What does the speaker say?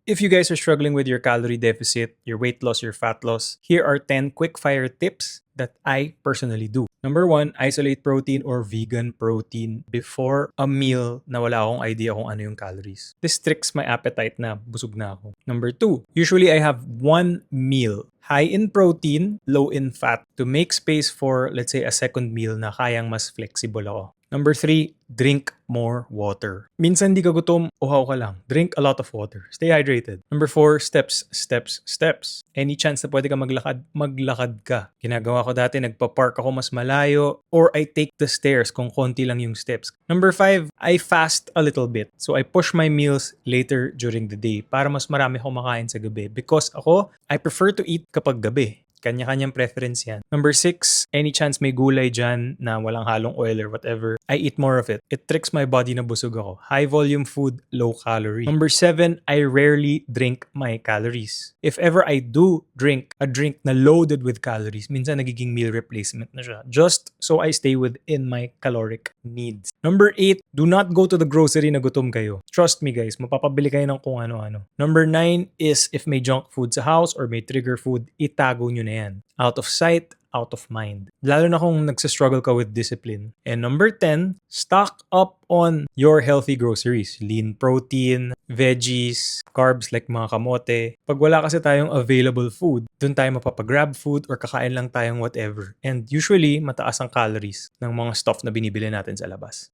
If you guys are struggling with your calorie deficit, your weight loss, your fat loss, here are 10 quick fire tips that I personally do. Number 1, isolate protein or vegan protein before a meal na wala akong idea kung ano yung calories. This tricks my appetite na busog na ako. Number 2, usually I have one meal high in protein, low in fat to make space for, let's say, a second meal na kayang mas flexible ako. Number 3, drink more water. Minsan di ka gutom, uhaw ka lang. Drink a lot of water. Stay hydrated. Number 4, steps. Any chance na pwede ka maglakad ka. Ginagawa ko dati, nagpa-park ako mas malayo or I take the stairs kung konti lang yung steps. Number 5, I fast a little bit. So I push my meals later during the day para mas marami akong makain sa gabi. Because ako, I prefer to eat kapag gabi. Kanya-kanyang preference yan. Number 6, any chance may gulay dyan na walang halong oil or whatever, I eat more of it. It tricks my body na busog ako. High volume food, low calorie. Number 7, I rarely drink my calories. If ever I do drink a drink na loaded with calories, minsan nagiging meal replacement na siya. Just so I stay within my caloric needs. Number 8, do not go to the grocery na gutom kayo. Trust me guys, mapapabili kayo ng kung ano-ano. Number 9 is if may junk food sa house or may trigger food, itago nyo na yan. Out of sight, out of mind. Lalo na kung nagsastruggle ka with discipline. And number 10, stock up on your healthy groceries. Lean protein, veggies, carbs like mga kamote. Pag wala kasi tayong available food, dun tayo mapapag-grab food or kakain lang tayong whatever. And usually, mataas ang calories ng mga stuff na binibili natin sa labas.